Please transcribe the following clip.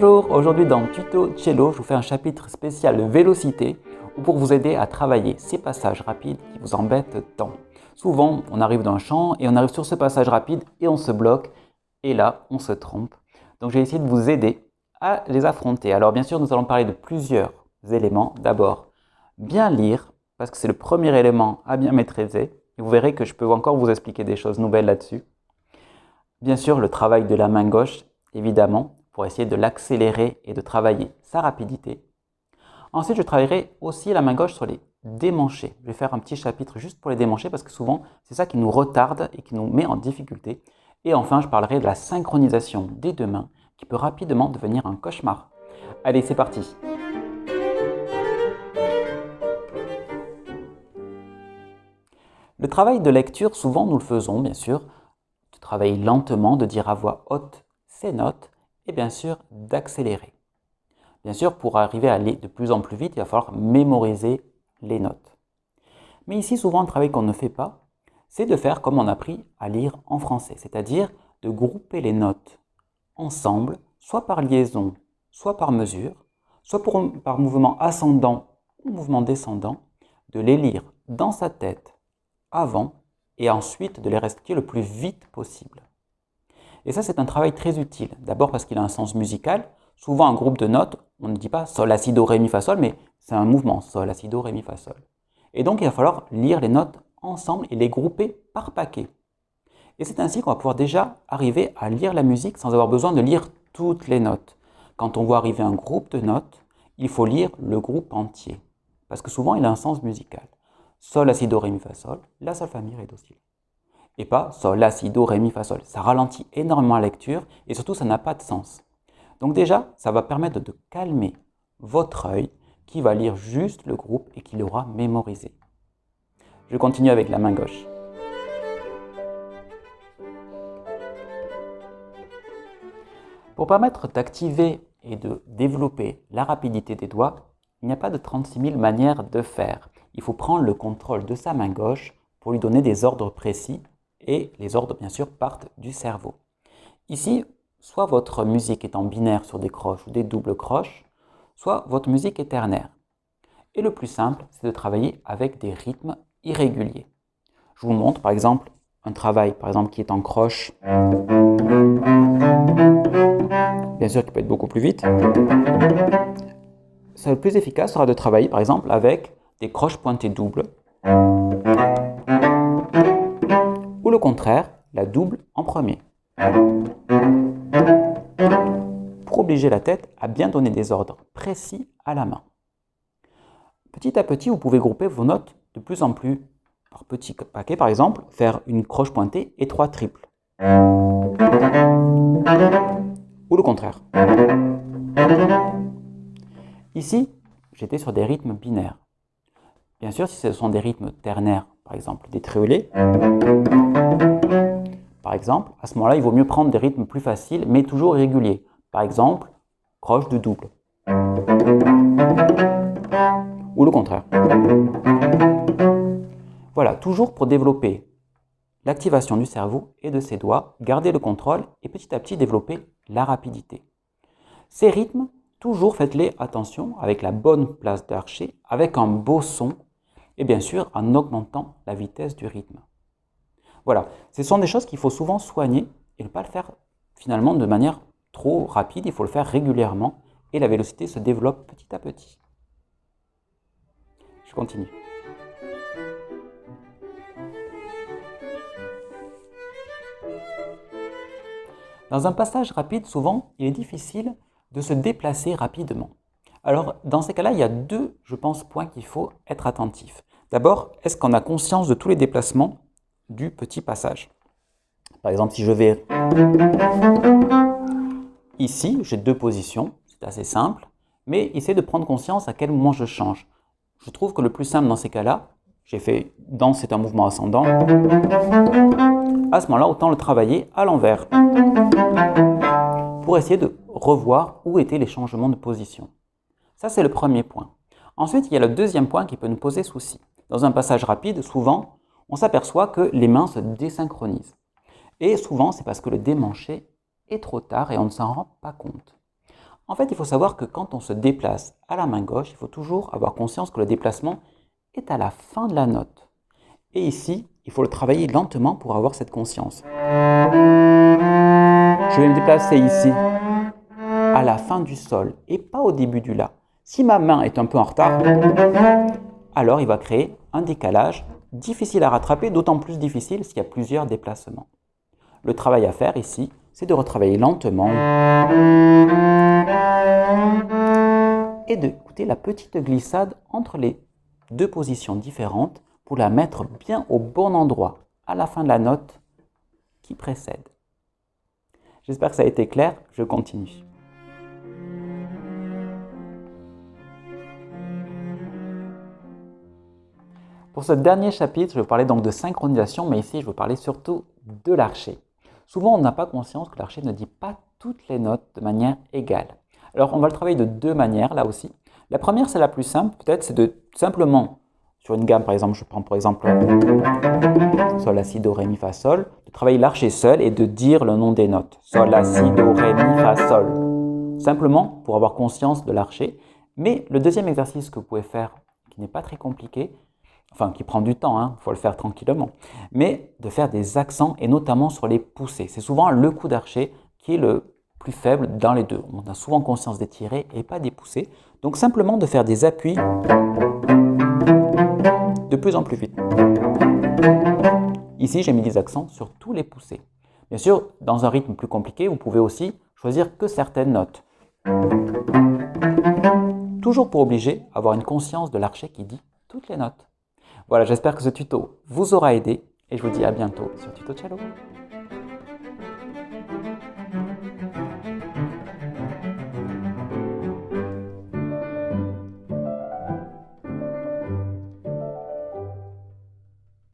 Bonjour, aujourd'hui dans Tuto Cello, je vous fais un chapitre spécial Vélocité pour vous aider à travailler ces passages rapides qui vous embêtent tant. Souvent, on arrive dans un chant et on arrive sur ce passage rapide et on se bloque et là, on se trompe. Donc j'ai essayé de vous aider à les affronter. Alors bien sûr, nous allons parler de plusieurs éléments. D'abord, bien lire, parce que c'est le premier élément à bien maîtriser. Et vous verrez que je peux encore vous expliquer des choses nouvelles là-dessus. Bien sûr, le travail de la main gauche, évidemment, pour essayer de l'accélérer et de travailler sa rapidité. Ensuite, je travaillerai aussi la main gauche sur les démanchés. Je vais faire un petit chapitre juste pour les démanchés parce que souvent, c'est ça qui nous retarde et qui nous met en difficulté. Et enfin, je parlerai de la synchronisation des deux mains qui peut rapidement devenir un cauchemar. Allez, c'est parti! Le travail de lecture, souvent nous le faisons, bien sûr, de travailler lentement, de dire à voix haute ces notes et bien sûr d'accélérer. Bien sûr, pour arriver à aller de plus en plus vite, il va falloir mémoriser les notes. Mais ici, souvent, le travail qu'on ne fait pas, c'est de faire comme on a appris à lire en français, c'est-à-dire de grouper les notes ensemble, soit par liaison, soit par mesure, soit par mouvement ascendant ou mouvement descendant, de les lire dans sa tête avant et ensuite de les réciter le plus vite possible. Et ça, c'est un travail très utile. D'abord parce qu'il a un sens musical. Souvent, un groupe de notes, on ne dit pas sol, la, si, do, ré, mi, fa, sol, mais c'est un mouvement sol, la, si, do, ré, mi, fa, sol. Et donc, il va falloir lire les notes ensemble et les grouper par paquet. Et c'est ainsi qu'on va pouvoir déjà arriver à lire la musique sans avoir besoin de lire toutes les notes. Quand on voit arriver un groupe de notes, il faut lire le groupe entier. Parce que souvent, il a un sens musical. Sol, la, si, do, ré, mi, fa, sol, la, sol, fa, mi, ré, do, si. Et pas sol, la, si, do, ré, mi, fa, sol. Ça ralentit énormément la lecture et surtout, ça n'a pas de sens. Donc déjà, ça va permettre de calmer votre œil qui va lire juste le groupe et qui l'aura mémorisé. Je continue avec la main gauche. Pour permettre d'activer et de développer la rapidité des doigts, il n'y a pas de 36 000 manières de faire. Il faut prendre le contrôle de sa main gauche pour lui donner des ordres précis et les ordres, bien sûr, partent du cerveau. Ici, soit votre musique est en binaire sur des croches ou des doubles croches, soit votre musique est ternaire. Et le plus simple, c'est de travailler avec des rythmes irréguliers. Je vous montre par exemple un travail qui est en croche, bien sûr qui peut être beaucoup plus vite. Le plus efficace sera de travailler par exemple avec des croches pointées doubles, ou le contraire, la double en premier. Pour obliger la tête à bien donner des ordres précis à la main. Petit à petit, vous pouvez grouper vos notes de plus en plus par petits paquets, par exemple, faire une croche pointée et 3 triples. Ou le contraire. Ici, j'étais sur des rythmes binaires. Bien sûr, si ce sont des rythmes ternaires, par exemple des triolets, par exemple, à ce moment-là, il vaut mieux prendre des rythmes plus faciles, mais toujours irréguliers. Par exemple, croche de double. Ou le contraire. Voilà, toujours pour développer l'activation du cerveau et de ses doigts, garder le contrôle et petit à petit développer la rapidité. Ces rythmes, toujours faites-les, attention, avec la bonne place d'archet, avec un beau son et bien sûr en augmentant la vitesse du rythme. Voilà, ce sont des choses qu'il faut souvent soigner et ne pas le faire finalement de manière trop rapide, il faut le faire régulièrement et la vélocité se développe petit à petit. Je continue. Dans un passage rapide, souvent, il est difficile de se déplacer rapidement. Alors, dans ces cas-là, il y a deux, je pense, points qu'il faut être attentif. D'abord, est-ce qu'on a conscience de tous les déplacements du petit passage? Par exemple, si je vais ici, j'ai deux positions, c'est assez simple, mais essayez de prendre conscience à quel moment je change. Je trouve que le plus simple dans ces cas-là, j'ai fait dans, c'est un mouvement ascendant, à ce moment-là, autant le travailler à l'envers pour essayer de revoir où étaient les changements de position. Ça, c'est le premier point. Ensuite, il y a le deuxième point qui peut nous poser souci. Dans un passage rapide, souvent, on s'aperçoit que les mains se désynchronisent. Et souvent, c'est parce que le démanché est trop tard et on ne s'en rend pas compte. En fait, il faut savoir que quand on se déplace à la main gauche, il faut toujours avoir conscience que le déplacement est à la fin de la note. Et ici, il faut le travailler lentement pour avoir cette conscience. Je vais me déplacer ici, à la fin du sol, et pas au début du La. Si ma main est un peu en retard, alors il va créer un décalage difficile à rattraper, d'autant plus difficile s'il y a plusieurs déplacements. Le travail à faire ici, c'est de retravailler lentement et d'écouter la petite glissade entre les deux positions différentes pour la mettre bien au bon endroit à la fin de la note qui précède. J'espère que ça a été clair, je continue. Pour ce dernier chapitre, je vais parler donc de synchronisation, mais ici je vais parler surtout de l'archet. Souvent, on n'a pas conscience que l'archet ne dit pas toutes les notes de manière égale. Alors, on va le travailler de deux manières, là aussi. La première, c'est la plus simple, peut-être, c'est de simplement, sur une gamme, par exemple, je prends par exemple Sol, La, Si, Do, Ré, Mi, Fa, Sol, de travailler l'archet seul et de dire le nom des notes. Sol, La, Si, Do, Ré, Mi, Fa, Sol. Simplement pour avoir conscience de l'archet. Mais le deuxième exercice que vous pouvez faire, qui n'est pas très compliqué, enfin qui prend du temps, il faut le faire tranquillement, mais de faire des accents et notamment sur les poussées. C'est souvent le coup d'archet qui est le plus faible dans les deux. On a souvent conscience des tirés et pas des poussées. Donc simplement de faire des appuis de plus en plus vite. Ici, j'ai mis des accents sur tous les poussées. Bien sûr, dans un rythme plus compliqué, vous pouvez aussi choisir que certaines notes. Toujours pour obliger à avoir une conscience de l'archet qui dit toutes les notes. Voilà, j'espère que ce tuto vous aura aidé et je vous dis à bientôt sur Tuto Cello.